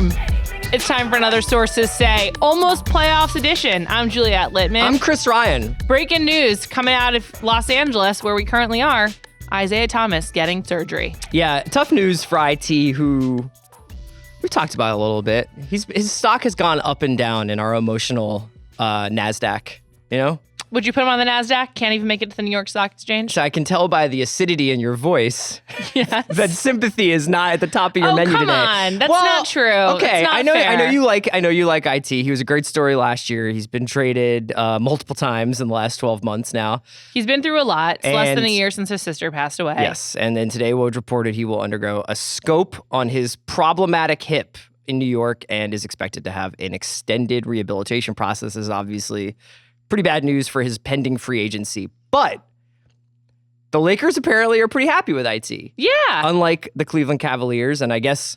warm. It's time for another Sources Say Almost Playoffs edition. I'm Juliet Litman. I'm Chris Ryan. Breaking news coming out of Los Angeles, where we currently are. Isaiah Thomas getting surgery. Yeah, tough news for IT, who we've talked about a little bit. His stock has gone up and down in our emotional NASDAQ, you know? Would you put him on the NASDAQ? Can't even make it to the New York Stock Exchange? So I can tell by the acidity in your voice Yes. that sympathy is not at the top of your menu come today. on. That's not true. Okay, That's not I know fair. you like IT. He was a great story last year. He's been traded multiple times in the last 12 months now. He's been through a lot. It's less than And- a year since his sister passed away. Yes, and then today Woj reported he will undergo a scope on his problematic hip in New York and is expected to have an extended rehabilitation process. This is obviously pretty bad news for his pending free agency. But the Lakers apparently are pretty happy with IT. Yeah. Unlike the Cleveland Cavaliers, and I guess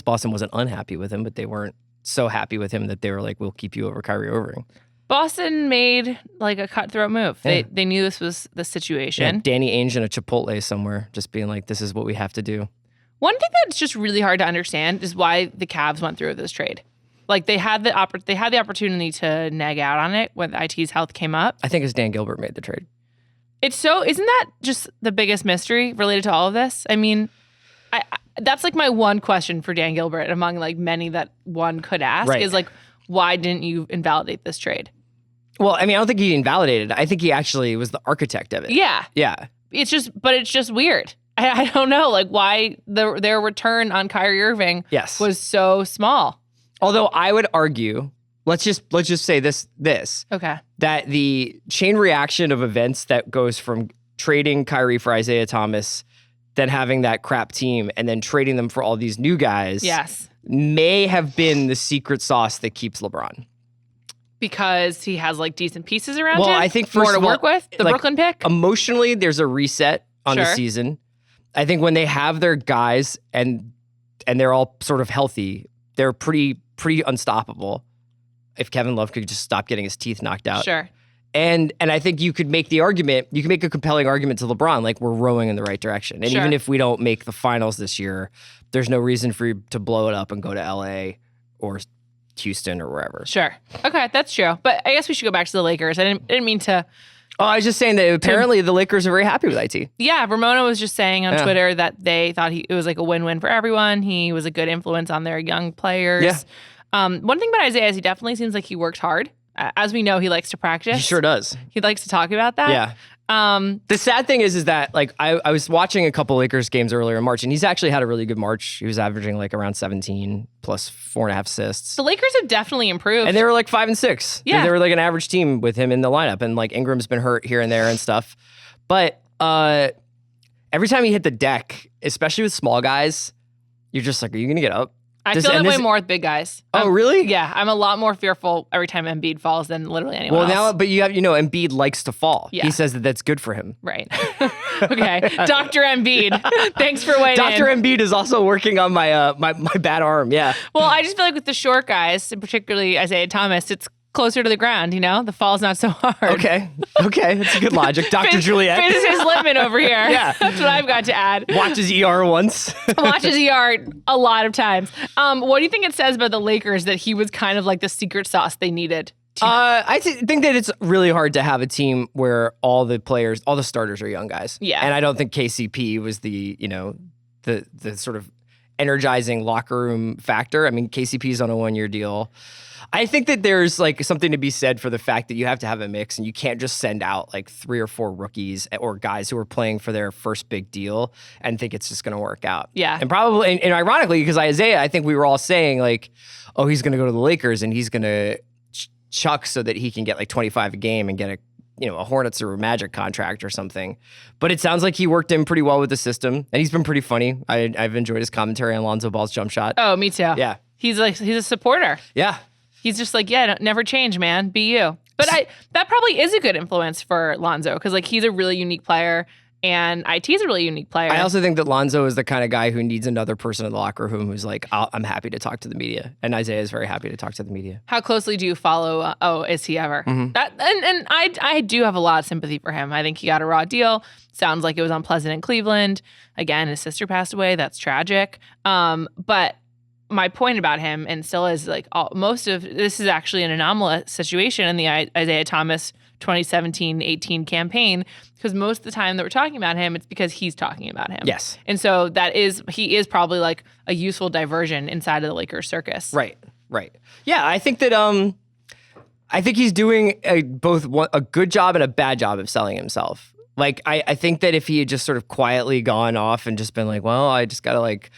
Boston wasn't unhappy with him, but they weren't so happy with him that they were like, we'll keep you over Kyrie Irving. Boston made like a cutthroat move. Yeah. They knew this was the situation. Yeah, Danny Ainge in a Chipotle somewhere, just being like, this is what we have to do. One thing that's just really hard to understand is why the Cavs went through with this trade. Like they had the opportunity to nag out on it when IT's health came up. I think it's Dan Gilbert made the trade. Isn't that just the biggest mystery related to all of this? I mean, I that's like my one question for Dan Gilbert among like many that one could ask Right. is like, why didn't you invalidate this trade? Well, I mean, I don't think he invalidated it. I think he actually was the architect of it. Yeah. Yeah. It's just weird. I don't know like why their return on Kyrie Irving Yes. was so small. Although I would argue, let's just say this, Okay. that the chain reaction of events that goes from trading Kyrie for Isaiah Thomas, then having that crap team, and then trading them for all these new guys Yes. may have been the secret sauce that keeps LeBron. Because he has like decent pieces around Well, him. I think more first to of all, work with. The like, Brooklyn pick. Emotionally, there's a reset on the Sure. season. I think when they have their guys and they're all sort of healthy, they're pretty unstoppable. If Kevin Love could just stop getting his teeth knocked out. Sure. And I think you could make the argument, you can make a compelling argument to LeBron, like we're rowing in the right direction. And Sure. even if we don't make the finals this year, there's no reason for you to blow it up and go to LA or Houston or wherever. Sure. Okay, that's true. But I guess we should go back to the Lakers. I didn't mean to. Oh, I was just saying that apparently the Lakers are very happy with IT. Yeah, Ramona was just saying on Yeah. Twitter that they thought it was like a win-win for everyone. He was a good influence on their young players. Yeah. One thing about Isaiah is he definitely seems like he works hard. As we know, he likes to practice. He sure does. He likes to talk about that. Yeah. The sad thing is that like I was watching a couple Lakers games earlier in March, and he's actually had a really good March. He was averaging like around 17 plus 4.5 assists. The Lakers have definitely improved. And they were like 5 and 6. Yeah. They were like an average team with him in the lineup. And like Ingram's been hurt here and there and stuff. But every time he hit the deck, especially with small guys, you're just like, are you going to get up? I feel that way more with big guys. Oh, really? Yeah, I'm a lot more fearful every time Embiid falls than literally anyone Well, else. now, but Embiid likes to fall. Yeah. He says that that's good for him. Right. Okay. Dr. Embiid, thanks for waiting. Dr. Embiid is also working on my my bad arm. Yeah. Well, I just feel like with the short guys, and particularly Isaiah Thomas, it's closer to the ground, The fall's not so hard. Okay. That's a good logic. Dr. Juliet. Physicist Litman over here. Yeah. That's what I've got to add. Watches ER once. Watches ER a lot of times. What do you think it says about the Lakers that he was kind of like the secret sauce they needed? I think that it's really hard to have a team where all the starters are young guys. Yeah. And I don't think KCP was the sort of energizing locker room factor. I mean, KCP's on a 1-year deal. I think that there's like something to be said for the fact that you have to have a mix and you can't just send out like 3 or 4 rookies or guys who are playing for their first big deal and think it's just going to work out. Yeah. And probably, and ironically, because Isaiah, I think we were all saying like, oh, he's going to go to the Lakers and he's going to chuck so that he can get like 25 a game and get a Hornets or a Magic contract or something. But it sounds like he worked in pretty well with the system and he's been pretty funny. I've enjoyed his commentary on Lonzo Ball's jump shot. Oh, me too. Yeah. He's a supporter. Yeah. He's just like, yeah, never change, man. Be you. But that probably is a good influence for Lonzo because like he's a really unique player and IT's a really unique player. I also think that Lonzo is the kind of guy who needs another person in the locker room who's like, I'm happy to talk to the media. And Isaiah is very happy to talk to the media. How closely do you follow? Is he ever? Mm-hmm. And I do have a lot of sympathy for him. I think he got a raw deal. Sounds like it was unpleasant in Cleveland. Again, his sister passed away. That's tragic. But my point about him, and still is, like, most of this is actually an anomalous situation in the Isaiah Thomas 2017-18 campaign, because most of the time that we're talking about him, it's because he's talking about him. Yes. And so he is probably like a useful diversion inside of the Lakers circus. Right. Yeah, I think that I think he's doing both a good job and a bad job of selling himself. Like, I think that if he had just sort of quietly gone off and just been like, well, I just got to, like,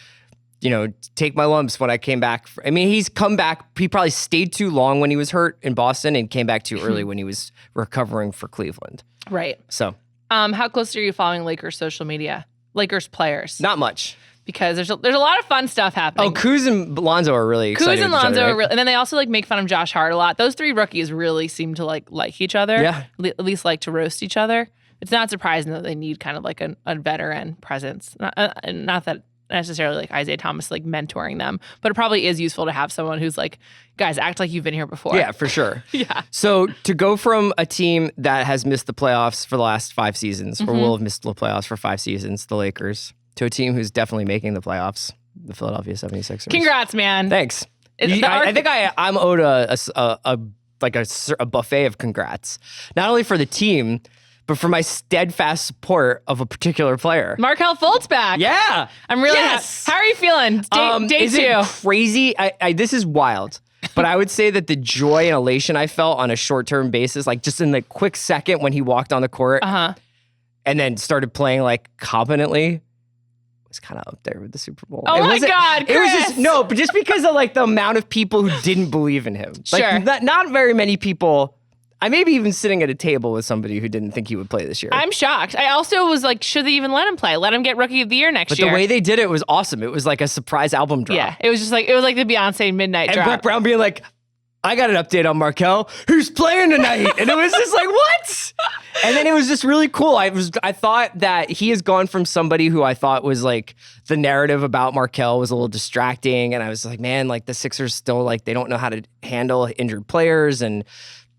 you know, take my lumps when I came back. I mean, he's come back. He probably stayed too long when he was hurt in Boston and came back too early when he was recovering for Cleveland. Right. So, how close are you following Lakers social media? Lakers players? Not much. Because there's a lot of fun stuff happening. Oh, Kuz and Lonzo are really excited. Kuz and Lonzo are really, and then they also like make fun of Josh Hart a lot. Those three rookies really seem to like each other. Yeah. At least like to roast each other. It's not surprising that they need kind of like a veteran presence. Not that necessarily like Isaiah Thomas like mentoring them, but it probably is useful to have someone who's like, guys, act like you've been here before. Yeah, for sure. Yeah. So to go from a team that has missed the playoffs for the last 5 seasons, or will have missed the playoffs for 5 seasons, the Lakers, to a team who's definitely making the playoffs, the Philadelphia 76ers. Congrats, man. Thanks. I think I'm owed a buffet of congrats, not only for the team, but for my steadfast support of a particular player. Markelle Fultz back. Yeah. I'm really yes. How are you feeling? Day is 2. It crazy? This is wild. But I would say that the joy and elation I felt on a short-term basis, like just in the quick second when he walked on the court and then started playing like competently, was kind of up there with the Super Bowl. Oh my God, Chris. It was just, but just because of like the amount of people who didn't believe in him. Like, sure. Not very many people. I may be even sitting at a table with somebody who didn't think he would play this year. I'm shocked. I also was like, should they even let him play? Let him get Rookie of the Year next year. But the way they did it was awesome. It was like a surprise album drop. Yeah, it was like the Beyonce midnight drop. And Brett Brown being like, I got an update on Markelle. Who's playing tonight? And it was just like, what? And then it was just really cool. I thought that he has gone from somebody who I thought was like the narrative about Markelle was a little distracting. And I was like, man, like the Sixers still like, they don't know how to handle injured players and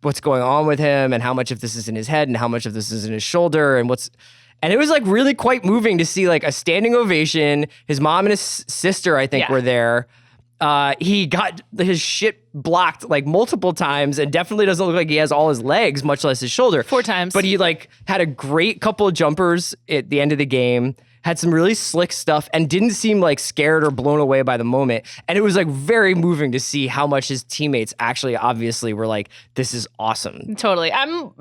what's going on with him and how much of this is in his head and how much of this is in his shoulder and it was like really quite moving to see like a standing ovation. His mom and his sister, I think, were there. He got his shit blocked like multiple times and definitely doesn't look like he has all his legs, much less his shoulder. 4 times. But he like had a great couple of jumpers at the end of the game, had some really slick stuff and didn't seem like scared or blown away by the moment. And it was like very moving to see how much his teammates actually obviously were like, this is awesome. Totally. I'm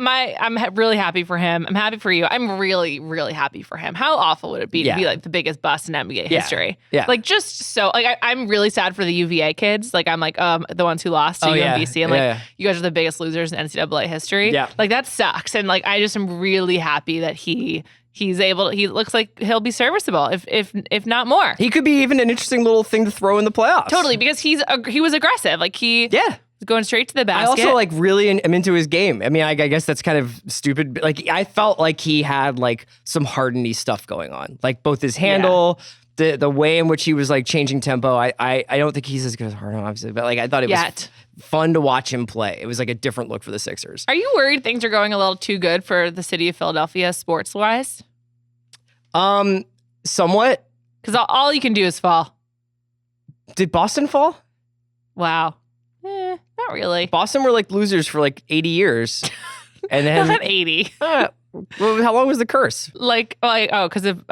really happy for him. I'm happy for you. I'm really, really happy for him. How awful would it be to be like the biggest bust in NBA history? Yeah. Like just so like I'm really sad for the UVA kids. Like I'm like the ones who lost to UMBC and like you guys are the biggest losers in NCAA history. Yeah. Like that sucks. And like I just am really happy that he looks like he'll be serviceable, if not more. He could be even an interesting little thing to throw in the playoffs. Totally, because he was aggressive. Like he was going straight to the basket. I also like really am into his game. I mean, I guess that's kind of stupid. But like I felt like he had like some Harden-y stuff going on. Like both his handle, the way in which he was like changing tempo. I don't think he's as good as Harden, obviously, but like I thought it was fun to watch him play. It was like a different look for the Sixers. Are you worried things are going a little too good for the city of Philadelphia sports-wise? Somewhat. Because all you can do is fall. Did Boston fall? Wow. Not really. Boston were like losers for like 80 years. And then not 80. Well, how long was the curse? Because of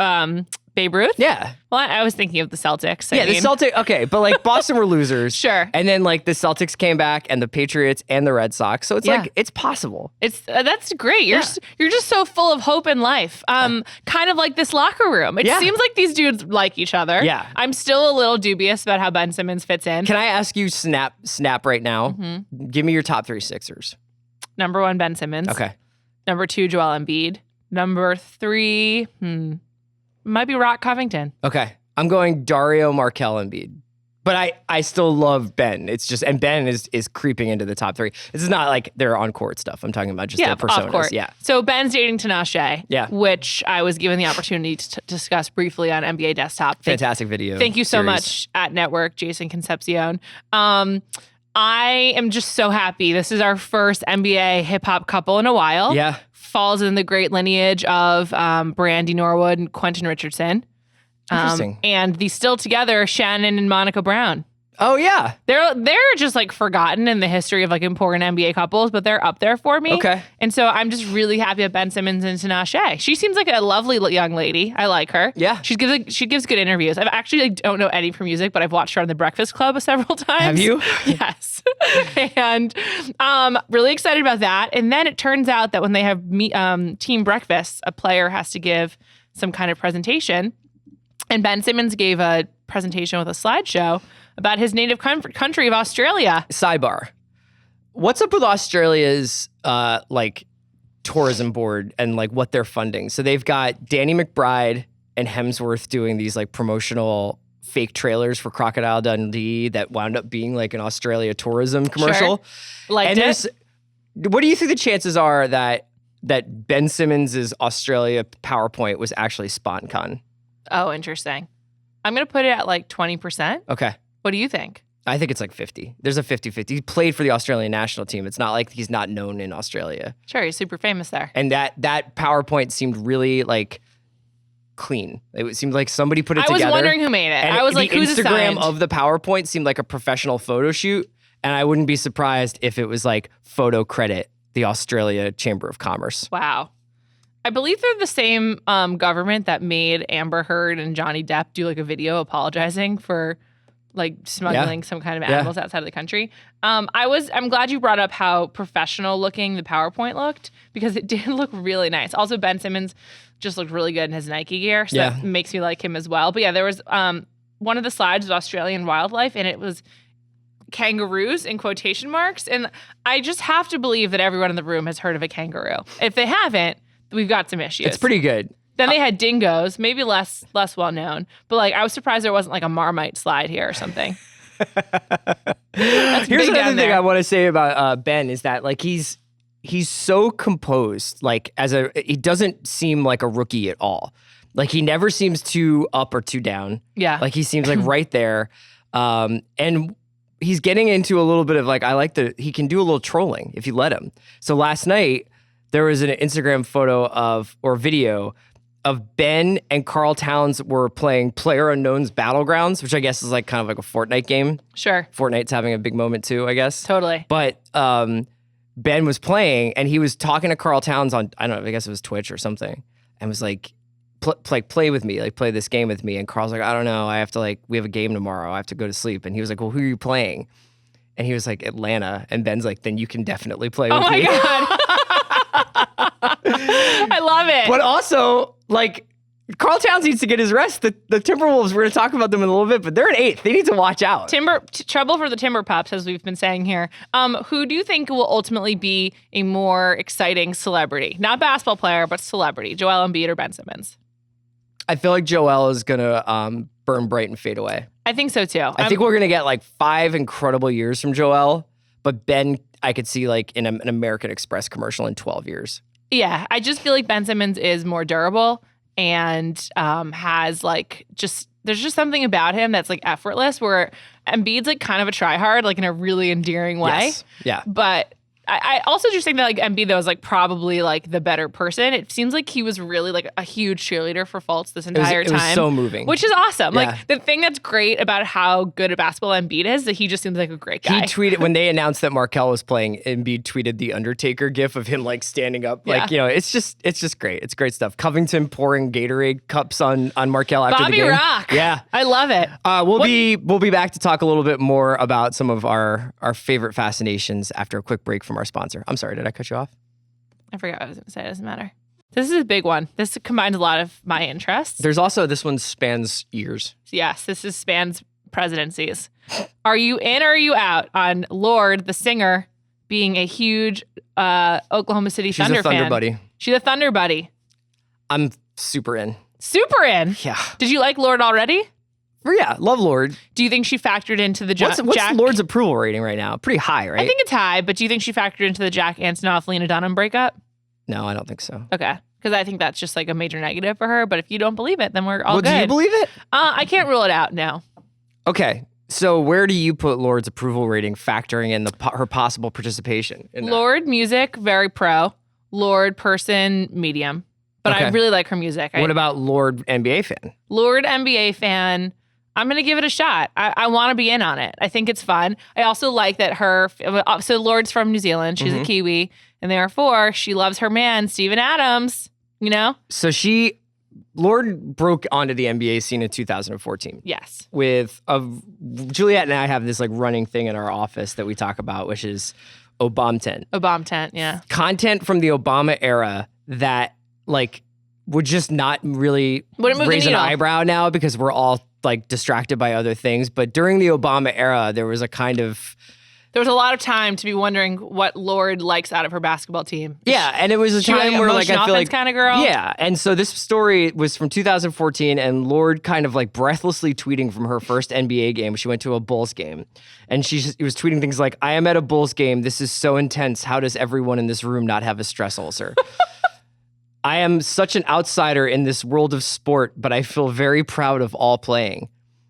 Babe Ruth? Yeah. Well, I was thinking of the Celtics. The Celtics. Okay, but like Boston were losers. Sure. And then like the Celtics came back and the Patriots and the Red Sox. So it's like, it's possible. That's great. You're just so full of hope in life. Kind of like this locker room. It seems like these dudes like each other. Yeah. I'm still a little dubious about how Ben Simmons fits in. Can I ask you snap right now? Mm-hmm. Give me your top 3 Sixers. Number 1, Ben Simmons. Okay. Number 2, Joel Embiid. Number 3, might be Rock Covington. Okay. I'm going Dario, Markelle, Embiid. But I still love Ben. It's just, and Ben is creeping into the top 3. This is not like their on-court stuff. I'm talking about just their personas. Off-court. Yeah. So Ben's dating Tinashe, which I was given the opportunity to discuss briefly on NBA Desktop. Fantastic video. Thank you so much at Network, Jason Concepcion. I am just so happy. This is our first NBA hip-hop couple in a while. Yeah. Falls in the great lineage of Brandy Norwood and Quentin Richardson. Interesting. And the still together Shannon and Monica Brown. Oh yeah. They're just like forgotten in the history of like important NBA couples, but they're up there for me. Okay. And so I'm just really happy that Ben Simmons and Tinashe. She seems like a lovely young lady. I like her. Yeah. She gives good interviews. I've actually don't know any of her music, but I've watched her on The Breakfast Club several times. Have you? Yes. And really excited about that. And then it turns out that when they have team breakfasts, a player has to give some kind of presentation. And Ben Simmons gave a presentation with a slideshow about his native country of Australia. Sidebar. What's up with Australia's like tourism board and like what they're funding? So they've got Danny McBride and Hemsworth doing these like promotional fake trailers for Crocodile Dundee that wound up being like an Australia tourism commercial. Sure. Liked it. What do you think the chances are that Ben Simmons' Australia PowerPoint was actually SponCon? Oh, interesting. I'm going to put it at like 20%. Okay. What do you think? I think it's like 50. There's a 50-50. He played for the Australian national team. It's not like he's not known in Australia. Sure, he's super famous there. And that PowerPoint seemed really like clean. It seemed like somebody put it together. I was wondering who made it. And I was like, who's the Instagram assigned? of the PowerPoint seemed like a professional photo shoot. And I wouldn't be surprised if it was like photo credit the Australia Chamber of Commerce. Wow. I believe they're the same government that made Amber Heard and Johnny Depp do like a video apologizing for like smuggling some kind of animals outside of the country. I'm glad you brought up how professional looking the PowerPoint looked because it did look really nice. Also, Ben Simmons just looked really good in his Nike gear, so that makes me like him as well. But yeah, there was one of the slides was Australian wildlife, and it was kangaroos in quotation marks. And I just have to believe that everyone in the room has heard of a kangaroo. If they haven't, we've got some issues. It's pretty good. Then they had dingoes, maybe less well known, but like I was surprised there wasn't like a Marmite slide here or something. Here's another thing I want to say about Ben is that like he's so composed. Like he doesn't seem like a rookie at all. Like he never seems too up or too down. Yeah, like he seems like right there, and he's getting into a little bit of like he can do a little trolling if you let him. So last night there was an Instagram video of Ben and Karl Towns were playing PlayerUnknown's Battlegrounds, which I guess is like kind of like a Fortnite game. Sure. Fortnite's having a big moment too, I guess. Totally. But Ben was playing and he was talking to Karl Towns on, I don't know, I guess it was Twitch or something, and was like, play with me, like play this game with me. And Karl's like, I don't know, we have a game tomorrow, I have to go to sleep. And he was like, well, who are you playing? And he was like, Atlanta. And Ben's like, then you can definitely play with me. Oh my God. I love it. But also, like, Karl Towns needs to get his rest. The Timberwolves, we're going to talk about them in a little bit, but they're in 8th. They need to watch out. Trouble for the Timber Pups, as we've been saying here. Who do you think will ultimately be a more exciting celebrity? Not basketball player, but celebrity. Joel Embiid or Ben Simmons? I feel like Joel is going to burn bright and fade away. I think so, too. I think we're going to get like 5 incredible years from Joel, but Ben, I could see like in an American Express commercial in 12 years. Yeah, I just feel like Ben Simmons is more durable and has like there's just something about him that's like effortless, where Embiid's like kind of a tryhard, like in a really endearing way. Yes. Yeah. But I also just think that like Embiid though is like probably like the better person. It seems like he was really like a huge cheerleader for Fultz this entire time. It was so moving. Which is awesome. Yeah. Like the thing that's great about how good at basketball Embiid is that he just seems like a great guy. He tweeted when they announced that Markelle was playing, Embiid tweeted the Undertaker gif of him like standing up. Like, you know, it's just great. It's great stuff. Covington pouring Gatorade cups on Markelle after Bobby the game. Rock. Yeah. I love it. We'll be back to talk a little bit more about some of our favorite fascinations after a quick break from our sponsor. I'm sorry, did I cut you off? I forgot what I was going to say. It doesn't matter. This is a big one. This combines a lot of my interests. There's also, this one spans years. Yes, spans presidencies. Are you in or are you out on Lorde, the singer, being a huge Oklahoma City Thunder fan? She's a Thunder buddy. She's a Thunder buddy. I'm super in. Super in? Yeah. Did you like Lorde already? Yeah, love Lorde. Do you think she factored into the What's Lorde's approval rating right now? Pretty high, right? I think it's high, but do you think she factored into the Jack Antonoff, Lena Dunham breakup? No, I don't think so. Okay. Because I think that's just like a major negative for her. But if you don't believe it, then we're all good. Do you believe it? I can't rule it out, no. Okay. So where do you put Lorde's approval rating factoring in her possible participation in that? Lorde music, very pro. Lorde person, medium. But I really like her music. What about Lorde NBA fan? Lorde NBA fan. I'm going to give it a shot. I want to be in on it. I think it's fun. I also like that so Lorde's from New Zealand. She's a Kiwi. And therefore, she loves her man, Steven Adams, you know? So Lorde broke onto the NBA scene in 2014. Yes. With Juliet and I have this like running thing in our office that we talk about, which is Obama tent. Obama tent, yeah. Content from the Obama era that like would just not really raise an eyebrow now because we're all like distracted by other things. But during the Obama era, there was a lot of time to be wondering what Lorde likes out of her basketball team. Yeah, and it was a time where like I feel like kind of girl. Yeah, and so this story was from 2014, and Lorde kind of like breathlessly tweeting from her first NBA game. She went to a Bulls game, and she was tweeting things like, "I am at a Bulls game. This is so intense. How does everyone in this room not have a stress ulcer?" I am such an outsider in this world of sport, but I feel very proud of all playing.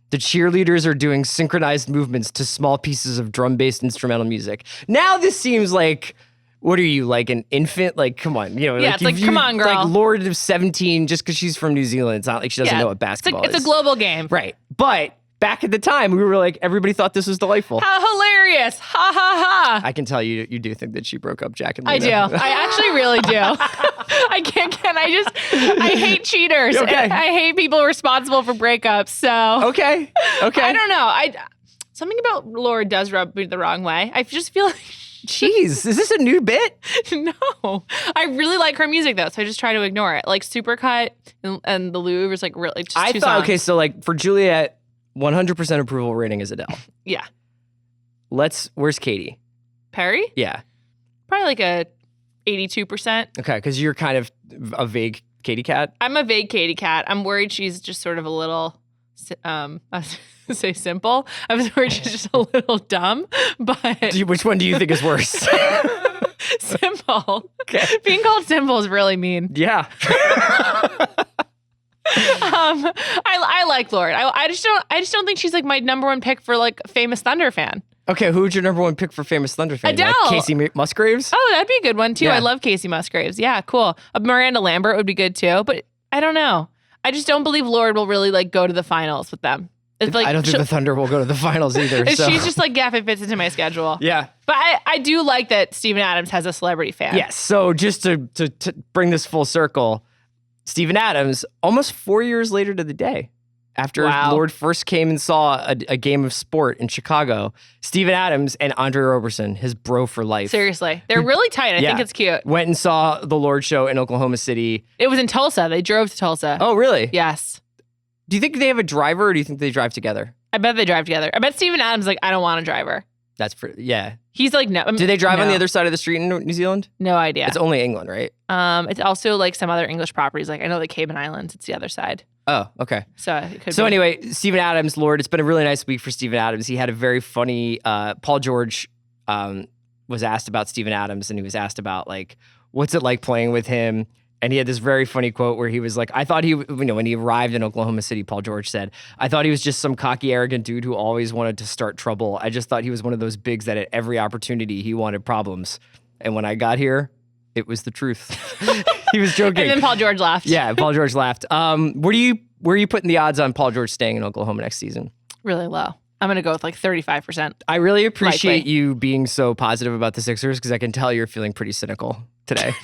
The cheerleaders are doing synchronized movements to small pieces of drum-based instrumental music. Now this seems like, what are you, like an infant? Like, come on. You know, yeah, it's like, come on, girl. Like Lorde of 17, just because she's from New Zealand. It's not like she doesn't know what basketball is. It's a global game. Right. But back at the time, we were like, everybody thought this was delightful. How hilarious. Ha, ha, ha. I can tell you do think that she broke up Jack and Lena. I do. I actually really do. I hate cheaters. Okay. I hate people responsible for breakups. So Okay. I don't know. Something about Lorde does rub me the wrong way. I just feel like jeez, is this a new bit? No. I really like her music though, so I just try to ignore it. Like Supercut and The Louvre is like really just two songs. Okay, so like for Juliet, 100% approval rating is Adele. Yeah. Where's Katy Perry? Yeah. Probably like a 82%. Okay, because you're kind of a vague Katy cat. I'm a vague Katy cat. I'm worried she's just sort of a little, I was gonna say simple. I was worried she's just a little dumb, but. Which one do you think is worse? Simple. Okay. Being called simple is really mean. Yeah. I like Lorde. I just don't think she's like my number one pick for like famous Thunder fan. Okay, who's your number one pick for famous Thunder fan? Adele. Like Casey Musgraves? Oh, that'd be a good one too. Yeah. I love Casey Musgraves. Yeah, cool. Miranda Lambert would be good too, but I don't know. I just don't believe Lorde will really like go to the finals with them. It's like, I don't think the Thunder will go to the finals either. So. She's just like, yeah, if it fits into my schedule. Yeah. But I do like that Steven Adams has a celebrity fan. Yes. So just to bring this full circle, Steven Adams, almost 4 years later to the day, after Lorde first came and saw a game of sport in Chicago, Steven Adams and Andre Roberson, his bro for life. Seriously. They're really tight. I think it's cute. Went and saw the Lorde show in Oklahoma City. It was in Tulsa. They drove to Tulsa. Oh, really? Yes. Do you think they have a driver or do you think they drive together? I bet they drive together. I bet Steven Adams like, I don't want a driver. Yeah. He's like, no. Do they drive on the other side of the street in New Zealand? No idea. It's only England, right? It's also like some other English properties. Like I know the Cayman Islands. It's the other side. Oh, okay. So it could So be. anyway, Steven Adams, Lorde, it's been a really nice week for Steven Adams. He had a very funny, Paul George was asked about Steven Adams and he was asked about like, what's it like playing with him? And he had this very funny quote where he was like, I thought when he arrived in Oklahoma City, Paul George said, I thought he was just some cocky, arrogant dude who always wanted to start trouble. I just thought he was one of those bigs that at every opportunity he wanted problems. And when I got here, it was the truth. He was joking. And then Paul George laughed. Yeah, Paul George laughed. Where are you putting the odds on Paul George staying in Oklahoma next season? Really low. I'm going to go with like 35%. I really appreciate likely. you being so positive about the Sixers because I can tell you're feeling pretty cynical today.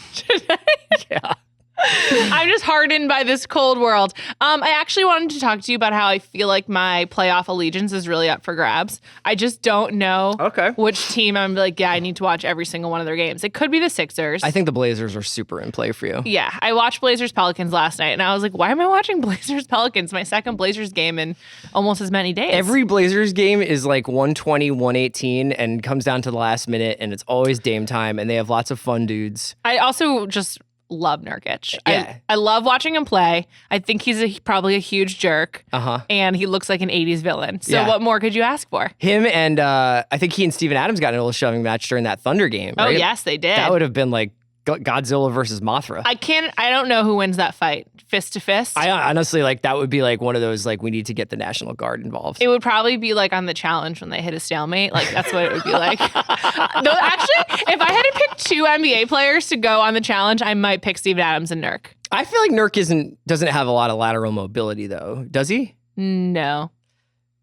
Yeah. I'm just hardened by this cold world. I actually wanted to talk to you about how I feel like my playoff allegiance is really up for grabs. I just don't know which team I'm like, yeah, I need to watch every single one of their games. It could be the Sixers. I think the Blazers are super in play for you. Yeah. I watched Blazers Pelicans last night and I was like, why am I watching Blazers Pelicans? My second Blazers game in almost as many days. Every Blazers game is like 120, 118 and comes down to the last minute and it's always Dame time and they have lots of fun dudes. I also just love Nurkic. Yeah. I love watching him play. I think he's probably a huge jerk. Uh-huh. And he looks like an 80s villain. So what more could you ask for? Him and I think he and Steven Adams got in a little shoving match during that Thunder game, right? Oh, yes, they did. That would have been like Godzilla versus Mothra. I don't know who wins that fight. Fist to fist? I honestly, like, that would be like one of those, like, we need to get the National Guard involved. It would probably be like on the challenge when they hit a stalemate. Like, that's what it would be like. Though, actually, if I had to pick two NBA players to go on the challenge, I might pick Steven Adams and Nurk. I feel like Nurk doesn't have a lot of lateral mobility, though. Does he? No.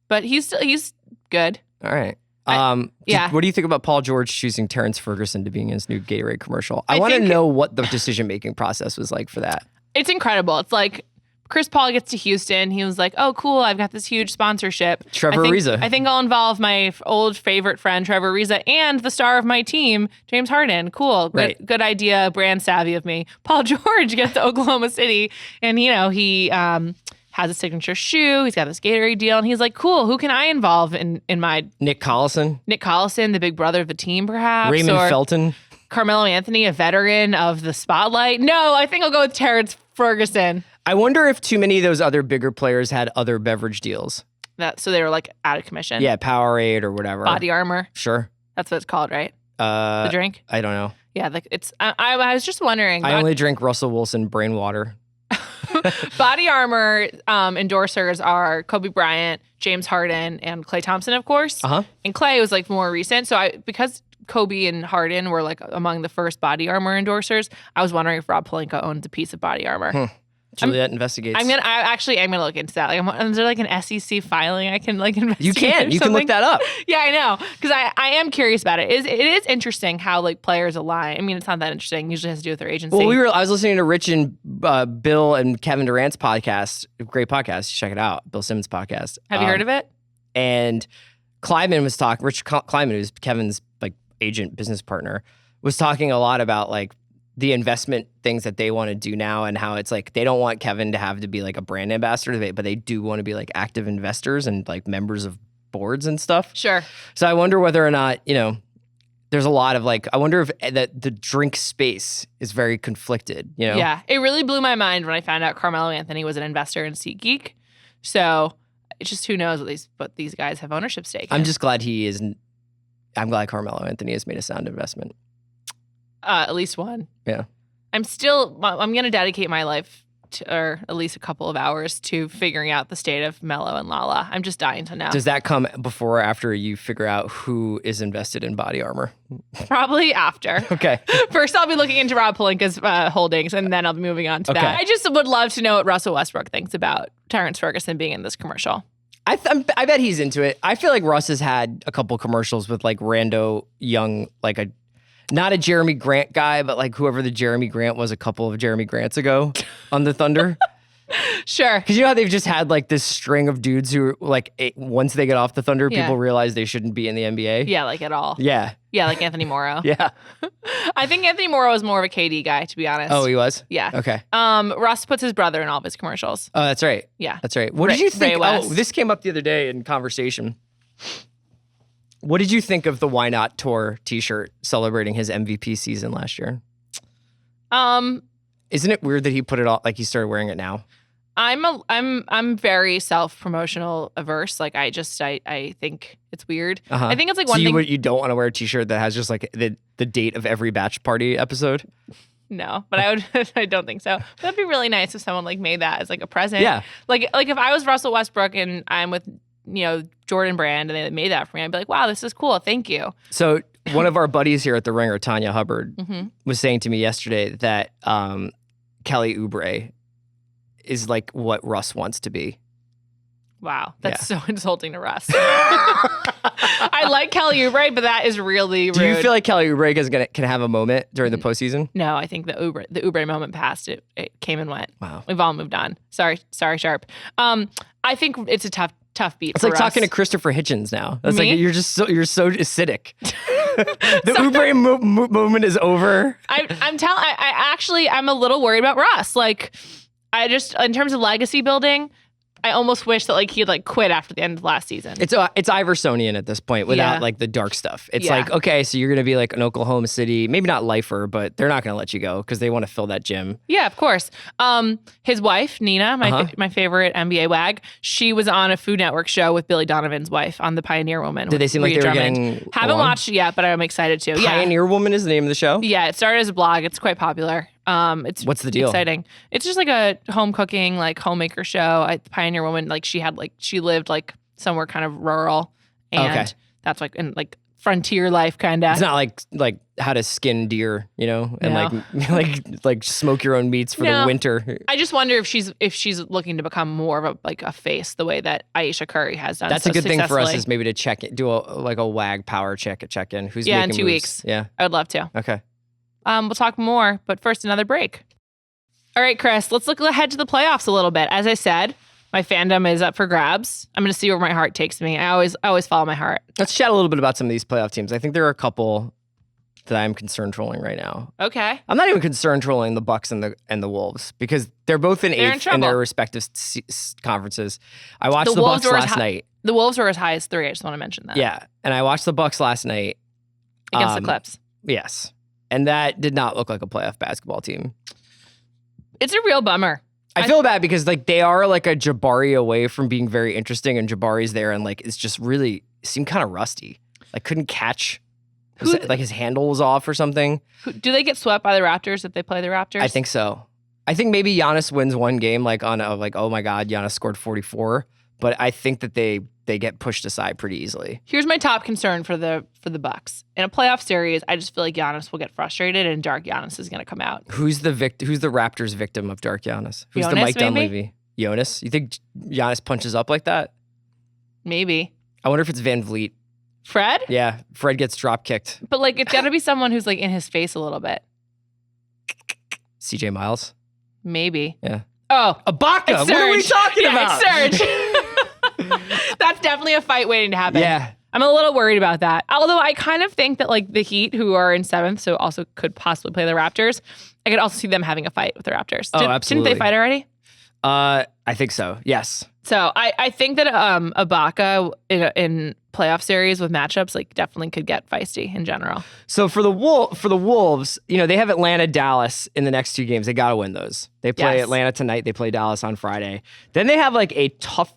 but he's good. All right. Yeah. What do you think about Paul George choosing Terrence Ferguson to be in his new Gatorade commercial? I want to know what the decision-making process was like for that. It's incredible. It's like Chris Paul gets to Houston. He was like, oh, cool, I've got this huge sponsorship. Trevor Ariza. I think I'll involve my old favorite friend, Trevor Ariza, and the star of my team, James Harden. Cool. Good idea. Brand savvy of me. Paul George gets to Oklahoma City, and, he has a signature shoe. He's got this Gatorade deal, and he's like, cool, who can I involve in my... Nick Collison, the big brother of the team, perhaps? Raymond Felton. Carmelo Anthony, a veteran of the spotlight. No, I think I'll go with Terrence Ferguson. I wonder if too many of those other bigger players had other beverage deals. So they were like out of commission. Yeah, Powerade or whatever. Body Armor. Sure. That's what it's called, right? The drink? I don't know. Yeah, it's. I was just wondering. I only drink Russell Wilson brain water. Body Armor endorsers are Kobe Bryant, James Harden, and Klay Thompson, of course. And Klay was like more recent. So because Kobe and Harden were like among the first Body Armor endorsers, I was wondering if Rob Pelinka owns a piece of Body Armor. Juliet investigates. I'm gonna look into that. Like, is there like an SEC filing I can like investigate? You can look that up. Yeah, I know, because I am curious about it. It is interesting how like players align. I mean, it's not that interesting. It usually has to do with their agency. Well, I was listening to Rich and Bill and Kevin Durant's podcast. Great podcast. Check it out. Bill Simmons' podcast. Have you heard of it? And Kleiman was talking. Rich Kleiman, who's Kevin's like agent, business partner, was talking a lot about like the investment things that they want to do now, and how it's like they don't want Kevin to have to be like a brand ambassador, but they do want to be like active investors and like members of boards and stuff. Sure. So I wonder whether or not, there's a lot of like, I wonder if that the drink space is very conflicted, Yeah. It really blew my mind when I found out Carmelo Anthony was an investor in SeatGeek. So it's just, who knows what these guys have ownership stake in. I'm just glad I'm glad Carmelo Anthony has made a sound investment. At least one. Yeah. I'm going to dedicate my life or at least a couple of hours to figuring out the state of Melo and Lala. I'm just dying to know. Does that come before or after you figure out who is invested in Body Armor? Probably after. Okay. First, I'll be looking into Rob Pelinka's holdings, and then I'll be moving on to that. I just would love to know what Russell Westbrook thinks about Terrence Ferguson being in this commercial. I bet he's into it. I feel like Russ has had a couple commercials with like rando young, like not a Jeremy Grant guy, but like whoever the Jeremy Grant was a couple of Jeremy Grants ago on the Thunder. Sure. Because you know how they've just had like this string of dudes who like once they get off the Thunder, people realize they shouldn't be in the NBA. Yeah, like at all. Yeah. Yeah, like Anthony Morrow. Yeah. I think Anthony Morrow was more of a KD guy, to be honest. Oh, he was? Yeah. Okay. Russ puts his brother in all of his commercials. Oh, that's right. Yeah. That's right. What did you think? Oh, this came up the other day in conversation. What did you think of the Why Not Tour t-shirt celebrating his MVP season last year? Isn't it weird that he put it on, like he started wearing it now? I'm very self-promotional averse. Like I think it's weird. I think it's like one thing. You don't want to wear a t-shirt that has just like the date of every Batch Party episode? No, but I don't think so. But that'd be really nice if someone like made that as like a present. Yeah. Like if I was Russell Westbrook and I'm with Jordan Brand and they made that for me, I'd be like, wow, this is cool. Thank you. So one of our buddies here at the Ringer, Tanya Hubbard, was saying to me yesterday that Kelly Oubre is like what Russ wants to be. Wow, that's so insulting to Russ. I like Kelly Oubre, but that is really rude. Do you feel like Kelly Oubre can have a moment during the postseason? No, I think the Oubre moment passed. It came and went. Wow, we've all moved on. Sorry, Sharp. I think it's a tough beat. It's like Russ. talking to Christopher Hitchens now. That's like you're so acidic. The Oubre moment is over. I'm a little worried about Russ. Like, in terms of legacy building, I almost wish that like he'd like quit after the end of last season. It's Iversonian at this point without like the dark stuff. It's like, okay, so you're going to be like an Oklahoma City, maybe not lifer, but they're not going to let you go because they want to fill that gym. Yeah, of course. His wife, Nina, my favorite NBA wag, she was on a Food Network show with Billy Donovan's wife on The Pioneer Woman. Did they seem like they were getting Haven't watched it yet, but I'm excited to. Pioneer Woman is the name of the show? Yeah, it started as a blog. It's quite popular. What's the deal? Exciting. It's just like a home cooking, like homemaker show. Pioneer Woman, like she lived like somewhere kind of rural, and that's like in like frontier life kind of. It's not like how to skin deer, you know, and No. like smoke your own meats for the No. winter. I just wonder if she's looking to become more of a face the way that Aisha Curry has done. That's so a good thing for us successfully. is maybe to do a WAG power check in. Who's in making 2 moves? weeks. Yeah. I would love to. Okay. We'll talk more, but first another break. All right, Chris, let's look ahead to the playoffs a little bit. As I said, my fandom is up for grabs. I'm going to see where my heart takes me. I always follow my heart. Let's chat a little bit about some of these playoff teams. I think there are a couple that I'm concerned trolling right now. Okay. I'm not even concerned trolling the Bucks and the Wolves because they're both in They're in eighth in their trouble. respective conferences. I watched the Bucks last night. The Wolves were as high as 3. I just want to mention that. Yeah, and I watched the Bucks last night Against the Clips. Yes, and that did not look like a playoff basketball team. It's a real bummer. I feel bad because like they are like a Jabari away from being very interesting, and Jabari's there, and like it's just really seemed kind of rusty. Like couldn't catch. Like his handle was off or something. Do they get swept by the Raptors if they play the Raptors? I think so. I think maybe Giannis wins one game like on a like, oh my God, Giannis scored 44. But I think that they get pushed aside pretty easily. Here's my top concern for the Bucks. In a playoff series, I just feel like Giannis will get frustrated and Dark Giannis is going to come out. Who's the Raptors victim of Dark Giannis? Who's the Jonas, Mike maybe? Dunleavy? Jonas? You think Giannis punches up like that? Maybe. I wonder if it's Van Vliet. Fred? Yeah, Fred gets drop kicked. But like it's got to be someone who's like in his face a little bit. CJ Miles? Maybe. Yeah. Oh, Ibaka. it's What are we Serge. talking about? It's Serge. That's definitely a fight waiting to happen. Yeah. I'm a little worried about that. Although I kind of think that like the Heat, who are in 7th, so also could possibly play the Raptors, I could also see them having a fight with the Raptors. Oh, absolutely. Didn't they fight already? I think so. Yes. So I think that Ibaka in playoff series with matchups like definitely could get feisty in general. So for the Wolves, you know, they have Atlanta, Dallas in the next 2 games. They got to win those. They play Yes. Atlanta tonight. They play Dallas on Friday. Then they have like a tough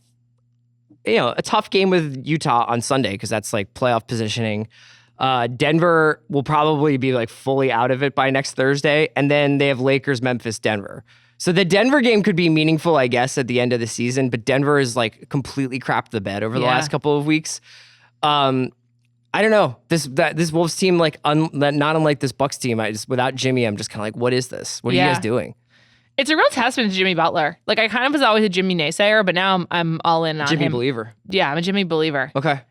game with Utah on Sunday because that's like playoff positioning. Denver will probably be like fully out of it by next Thursday. And then they have Lakers, Memphis, Denver. So the Denver game could be meaningful, I guess, at the end of the season, but Denver is like completely crapped the bed over the last couple of weeks. I don't know. This Wolves team, like not unlike this Bucks team, without Jimmy, I'm just kind of like, what is this? What are you guys doing? It's a real testament to Jimmy Butler. Like I kind of was always a Jimmy naysayer, but now I'm all in on Jimmy him. believer. Yeah, I'm a Jimmy believer. Okay.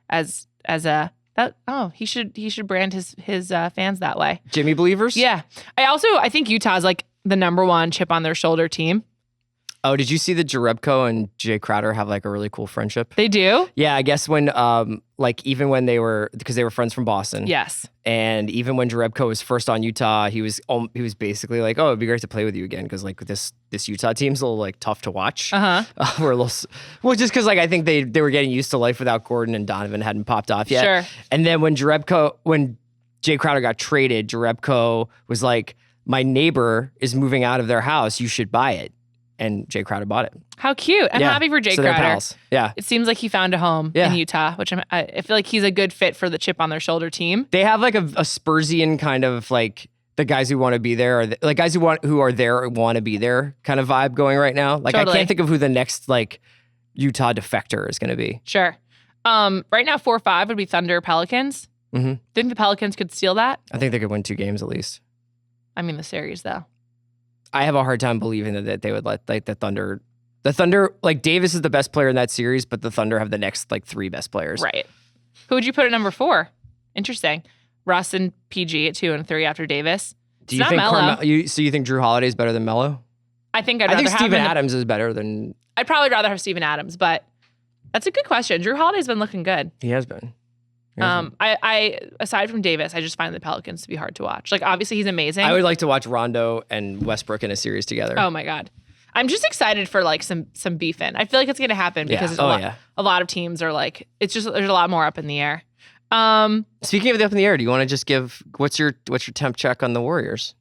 He should brand his fans that way. Jimmy believers? Yeah. I think Utah's like the number one chip on their shoulder team. Oh, did you see that Jerebko and Jay Crowder have like a really cool friendship? They do? Yeah, I guess when even when because they were friends from Boston. Yes. And even when Jerebko was first on Utah, he was basically like, "Oh, it'd be great to play with you again," because like this Utah team's a little like tough to watch. We're a little just because like I think they were getting used to life without Gordon and Donovan hadn't popped off yet. Sure. And then when Jay Crowder got traded, Jerebko was like, "My neighbor is moving out of their house. You should buy it." And Jay Crowder bought it. How cute. I'm happy for Jay So they're Crowder. pals. Yeah. It seems like he found a home in Utah, which I feel like he's a good fit for the chip on their shoulder team. They have like a Spursian kind of like the guys who want to be there, or like guys who are there or want to be there kind of vibe going right now. Like Totally. I can't think of who the next like Utah defector is going to be. Sure. Right now, 4-5 would be Thunder Pelicans. Mm-hmm. Think the Pelicans could steal that? I think they could win 2 games at least. I mean, the series though. I have a hard time believing that they would let like the Thunder, like Davis is the best player in that series, but the Thunder have the next like 3 best players. Right. Who would you put at number 4? Interesting. Russ and PG at 2 and 3 after Davis. Do you think so you think Drew Holiday is better than Melo? I think Steven Adams is better than. I'd probably rather have Steven Adams, but that's a good question. Drew Holiday's been looking good. He has been. I aside from Davis, I just find the Pelicans to be hard to watch. Like obviously he's amazing. I would like to watch Rondo and Westbrook in a series together. Oh my God. I'm just excited for like some beefing. I feel like it's gonna happen because a lot of teams are like there's a lot more up in the air. Speaking of the up in the air, do you want to just give what's your temp check on the Warriors?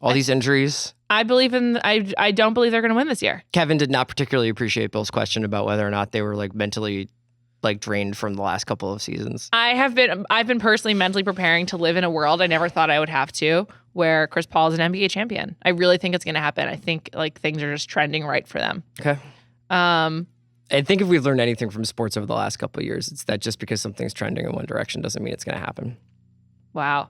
All these injuries. I don't believe they're gonna win this year. Kevin did not particularly appreciate Bill's question about whether or not they were like mentally like drained from the last couple of seasons. I've been personally mentally preparing to live in a world I never thought I would have to, where Chris Paul is an NBA champion. I really think it's going to happen. I think like things are just trending right for them. Okay. I think if we've learned anything from sports over the last couple of years, it's that just because something's trending in one direction doesn't mean it's going to happen. Wow.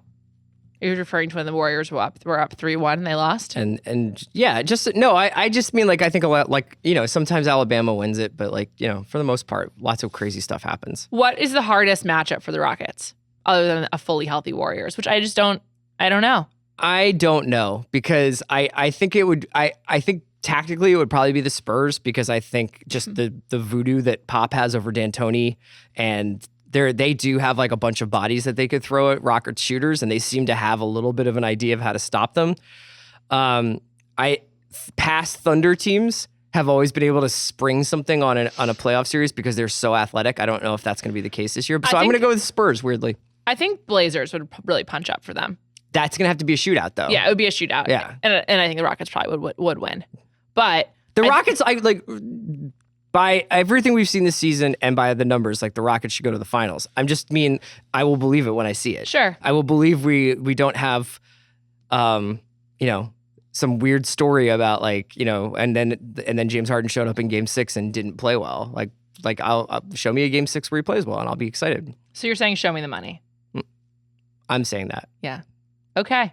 You're referring to when the Warriors were up 3-1 and they lost? And yeah, just no, I just mean like I think a lot like, sometimes Alabama wins it, but like, for the most part, lots of crazy stuff happens. What is the hardest matchup for the Rockets other than a fully healthy Warriors, which I don't know. I don't know because I think I think tactically it would probably be the Spurs because I think just the voodoo that Pop has over D'Antoni and they do have like a bunch of bodies that they could throw at Rockets shooters, and they seem to have a little bit of an idea of how to stop them. Past Thunder teams have always been able to spring something on a playoff series because they're so athletic. I don't know if that's going to be the case this year. So I'm going to go with Spurs, weirdly. I think Blazers would really punch up for them. That's going to have to be a shootout, though. Yeah, it would be a shootout. Yeah. And I think the Rockets probably would win. But the Rockets, by everything we've seen this season and by the numbers, like the Rockets should go to the finals. I will believe it when I see it. Sure. I will believe we don't have, some weird story about and then James Harden showed up in Game 6 and didn't play well. I'll show me a Game 6 where he plays well and I'll be excited. So you're saying show me the money? I'm saying that. Yeah. Okay.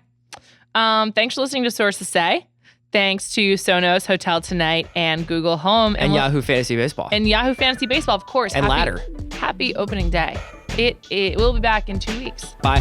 Thanks for listening to Sources Say. Thanks to Sonos, Hotel Tonight, and Google Home. And Yahoo Fantasy Baseball. And Yahoo Fantasy Baseball, of course. And Ladder. Happy opening day. It will be back in 2 weeks. Bye.